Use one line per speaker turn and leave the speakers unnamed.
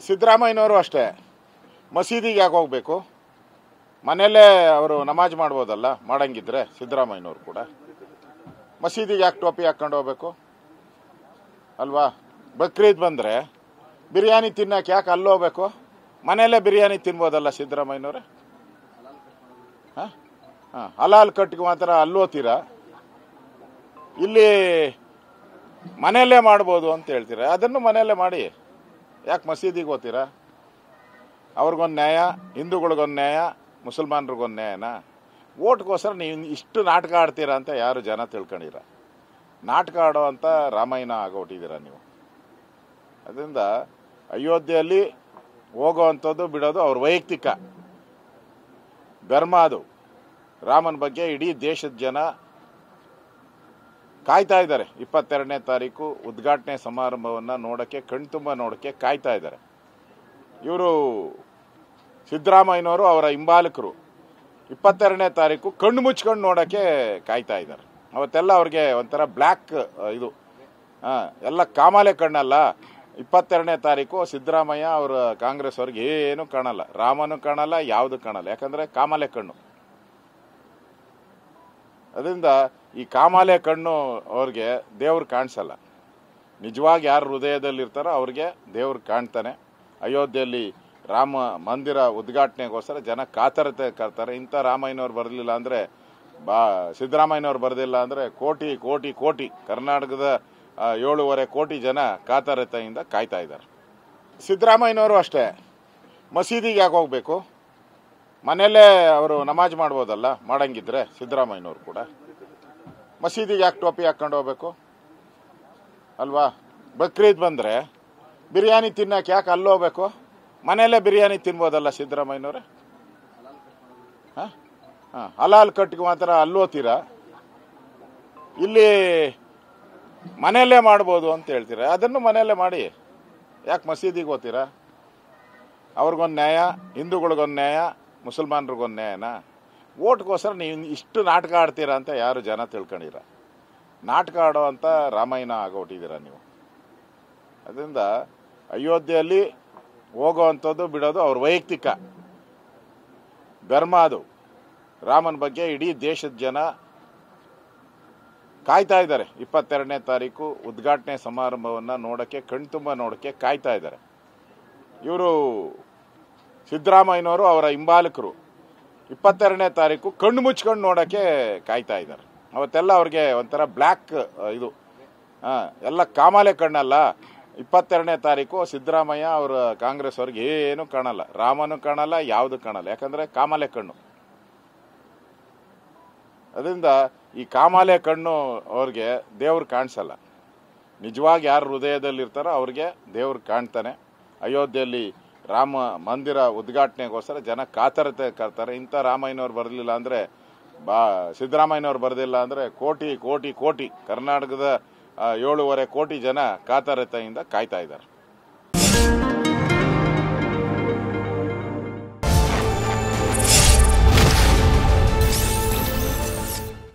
ಸಿದ್ದರಾಮಯ್ಯನವರು ಅಷ್ಟೇ ಮಸೀದಿಗೆ ಯಾಕೆ ಹೋಗಬೇಕು? ಮನೆಯಲ್ಲೇ ಅವರು ನಮಾಜ್ ಮಾಡ್ಬೋದಲ್ಲ, ಮಾಡಂಗಿದ್ರೆ ಸಿದ್ದರಾಮಯ್ಯನವರು ಕೂಡ ಮಸೀದಿಗೆ ಯಾಕೆ ಟೋಪಿ ಹಾಕ್ಕೊಂಡು ಹೋಗ್ಬೇಕು ಅಲ್ವಾ? ಬಕ್ರೀದ್ ಬಂದರೆ ಬಿರಿಯಾನಿ ತಿನ್ನಕ್ಕೆ ಯಾಕೆ ಅಲ್ಲಿ ಹೋಗ್ಬೇಕು? ಮನೆಯಲ್ಲೇ ಬಿರಿಯಾನಿ ತಿನ್ಬೋದಲ್ಲ ಸಿದ್ದರಾಮಯ್ಯನವ್ರೆ? ಹಾಂ ಹಾಂ, ಹಲಾಲ್ ಕಟ್ಟಿಗೆ ಮಾತ್ರ ಅಲ್ಲೋತೀರಾ, ಇಲ್ಲಿ ಮನೆಯಲ್ಲೇ ಮಾಡ್ಬೋದು ಅಂತ ಹೇಳ್ತೀರಾ. ಅದನ್ನು ಮನೆಯಲ್ಲೇ ಮಾಡಿ, ಯಾಕೆ ಮಸೀದಿಗೆ ಹೋಗ್ತೀರಾ? ಅವ್ರಿಗೊಂದು ನ್ಯಾಯ, ಹಿಂದೂಗಳಿಗೊಂದು ನ್ಯಾಯ, ಮುಸಲ್ಮಾನ್ರಿಗೊಂದು ನ್ಯಾಯನಾ? ಓಟ್ಗೋಸ್ಕರ ನೀವು ಇಷ್ಟು ನಾಟಕ ಆಡ್ತೀರಾ ಅಂತ ಯಾರು ಜನ ತಿಳ್ಕೊಂಡಿರ. ನಾಟಕ ಆಡೋ ಅಂತ ರಾಮಾಯಣ ಆಗೋಟಿದ್ದೀರ ನೀವು. ಅದರಿಂದ ಅಯೋಧ್ಯೆಯಲ್ಲಿ ಹೋಗೋವಂಥದ್ದು ಬಿಡೋದು ಅವ್ರ ವೈಯಕ್ತಿಕ ಧರ್ಮ. ಅದು ರಾಮನ ಬಗ್ಗೆ ಇಡೀ ದೇಶದ ಜನ ಕಾಯ್ತಾ ಇದ್ದಾರೆ. 22ನೇ ತಾರೀಕು ಉದ್ಘಾಟನೆ ಸಮಾರಂಭವನ್ನು ನೋಡೋಕ್ಕೆ, ಕಣ್ತುಂಬ ನೋಡೋಕ್ಕೆ ಕಾಯ್ತಾ ಇದ್ದಾರೆ. ಇವರು ಸಿದ್ದರಾಮಯ್ಯನವರು ಅವರ ಹಿಂಬಾಲಕರು 22ನೇ ತಾರೀಕು ಕಣ್ಣು ಮುಚ್ಕೊಂಡು ನೋಡೋಕ್ಕೆ ಕಾಯ್ತಾ ಇದ್ದಾರೆ. ಅವತ್ತೆಲ್ಲ ಅವ್ರಿಗೆ ಒಂಥರ ಬ್ಲ್ಯಾಕ್ ಇದು ಎಲ್ಲ ಕಾಮಾಲೆ ಕಣ್ಣಲ್ಲ. 22ನೇ ತಾರೀಕು ಸಿದ್ದರಾಮಯ್ಯ ಅವರ ಕಾಂಗ್ರೆಸ್ ಅವ್ರಿಗೆ ಏನು ಕಾಣಲ್ಲ, ರಾಮನೂ ಕಾಣಲ್ಲ, ಯಾವುದು ಕಾಣಲ್ಲ, ಯಾಕಂದರೆ ಕಾಮಾಲೆ ಕಣ್ಣು. ಅದರಿಂದ ಈ ಕಾಮಾಲೆ ಕಣ್ಣು ಅವ್ರಿಗೆ ದೇವ್ರು ಕಾಣಿಸಲ್ಲ. ನಿಜವಾಗಿ ಯಾರು ಹೃದಯದಲ್ಲಿರ್ತಾರೋ ಅವ್ರಿಗೆ ದೇವ್ರು ಕಾಣ್ತಾನೆ. ಅಯೋಧ್ಯೆಯಲ್ಲಿ ರಾಮ ಮಂದಿರ ಉದ್ಘಾಟನೆಗೋಸ್ಕರ ಜನ ಕಾತರತೆ ಕರ್ತಾರೆ. ಇಂಥ ರಾಮಯ್ಯನವ್ರು ಬರಲಿಲ್ಲ ಅಂದರೆ, ಸಿದ್ದರಾಮಯ್ಯನವ್ರು ಬರದಿಲ್ಲ ಅಂದರೆ ಕೋಟಿ ಕೋಟಿ ಕೋಟಿ ಕರ್ನಾಟಕದ 7.5 ಕೋಟಿ ಜನ ಕಾತರತೆಯಿಂದ ಕಾಯ್ತಾ ಇದ್ದಾರೆ. ಸಿದ್ದರಾಮಯ್ಯನವರು ಅಷ್ಟೇ ಮಸೀದಿಗೆ ಯಾಕೆ ಹೋಗಬೇಕು? ಮನೆಯಲ್ಲೇ ಅವರು ನಮಾಜ್ ಮಾಡ್ಬೋದಲ್ಲ, ಮಾಡಂಗಿದ್ರೆ ಸಿದ್ದರಾಮಯ್ಯನವರು ಕೂಡ ಮಸೀದಿಗೆ ಯಾಕೆ ಟೋಪಿ ಹಾಕ್ಕೊಂಡು ಹೋಗ್ಬೇಕು ಅಲ್ವಾ? ಬಕ್ರೀದ್ ಬಂದರೆ ಬಿರಿಯಾನಿ ತಿನ್ನಕ್ಕೆ ಯಾಕೆ ಅಲ್ಲಿ ಹೋಗ್ಬೇಕು? ಮನೆಯಲ್ಲೇ ಬಿರಿಯಾನಿ ತಿನ್ಬೋದಲ್ಲ ಸಿದ್ದರಾಮಯ್ಯನವ್ರೆ? ಹಾಂ ಹಾಂ, ಹಲಾಲ್ ಕಟ್ಟಿಗೆ ಮಾತ್ರ ಅಲ್ಲೋತೀರಾ, ಇಲ್ಲಿ ಮನೆಯಲ್ಲೇ ಮಾಡ್ಬೋದು ಅಂತ ಹೇಳ್ತೀರಾ. ಅದನ್ನು ಮನೆಯಲ್ಲೇ ಮಾಡಿ, ಯಾಕೆ ಮಸೀದಿಗೆ ಹೋಗ್ತೀರಾ? ಅವ್ರಿಗೊಂದು ನ್ಯಾಯ, ಹಿಂದೂಗಳಿಗೊಂದು ನ್ಯಾಯ, ಮುಸಲ್ಮಾನ್ರಿಗೊಂದು ನ್ಯಾಯನಾ? ಓಟ್ಗೋಸ್ಕರ ನೀವು ಇಷ್ಟು ನಾಟಕ ಆಡ್ತೀರಾ ಅಂತ ಯಾರು ಜನ ತಿಳ್ಕೊಂಡಿರ. ನಾಟಕ ಆಡೋ ಅಂತ ರಾಮಾಯಣ ಆಗೋಟಿದ್ದೀರ ನೀವು. ಅದರಿಂದ ಅಯೋಧ್ಯೆಯಲ್ಲಿ ಹೋಗೋವಂಥದ್ದು ಬಿಡೋದು ಅವ್ರ ವೈಯಕ್ತಿಕ ಧರ್ಮ. ಅದು ರಾಮನ ಬಗ್ಗೆ ಇಡೀ ದೇಶದ ಜನ ಕಾಯ್ತಾ ಇದ್ದಾರೆ. 22ನೇ ತಾರೀಕು ಉದ್ಘಾಟನೆ ಸಮಾರಂಭವನ್ನು ನೋಡೋಕ್ಕೆ, ಕಣ್ತುಂಬ ನೋಡೋಕ್ಕೆ ಕಾಯ್ತಾ ಇದ್ದಾರೆ. ಇವರು ಸಿದ್ದರಾಮಯ್ಯನವರು ಅವರ ಹಿಂಬಾಲಕರು 22ನೇ ತಾರೀಕು ಕಣ್ಣು ಮುಚ್ಕೊಂಡು ನೋಡೋಕ್ಕೆ ಕಾಯ್ತಾ ಇದ್ದಾರೆ. ಅವತ್ತೆಲ್ಲ ಅವ್ರಿಗೆ ಒಂಥರ ಬ್ಲ್ಯಾಕ್ ಇದು ಎಲ್ಲ ಕಾಮಾಲೆ ಕಣ್ಣಲ್ಲ. 22ನೇ ತಾರೀಕು ಸಿದ್ದರಾಮಯ್ಯ ಅವರ ಕಾಂಗ್ರೆಸ್ ಅವ್ರಿಗೆ ಏನು ಕಾಣಲ್ಲ, ರಾಮನೂ ಕಾಣಲ್ಲ, ಯಾವುದು ಕಾಣಲ್ಲ, ಯಾಕಂದರೆ ಕಾಮಾಲೆ ಕಣ್ಣು. ಅದರಿಂದ ಈ ಕಾಮಾಲೆ ಕಣ್ಣು ಅವ್ರಿಗೆ ದೇವ್ರು ಕಾಣಿಸಲ್ಲ. ನಿಜವಾಗಿ ಯಾರು ಹೃದಯದಲ್ಲಿರ್ತಾರೋ ಅವ್ರಿಗೆ ದೇವ್ರು ಕಾಣ್ತಾನೆ. ಅಯೋಧ್ಯೆಯಲ್ಲಿ ರಾಮ ಮಂದಿರ ಉದ್ಘಾಟನೆಗೋಸ್ಕರ ಜನ ಕಾತರತೆ ಕರ್ತಾರೆ. ಇಂಥ ರಾಮಯ್ಯನವ್ರು ಬರಲಿಲ್ಲ ಅಂದರೆ, ಸಿದ್ದರಾಮಯ್ಯನವ್ರು ಬರದಿಲ್ಲ ಅಂದರೆ ಕೋಟಿ ಕೋಟಿ ಕೋಟಿ ಕರ್ನಾಟಕದ 7.5 ಕೋಟಿ ಜನ ಕಾತರತೆಯಿಂದ ಕಾಯ್ತಾ ಇದ್ದಾರೆ.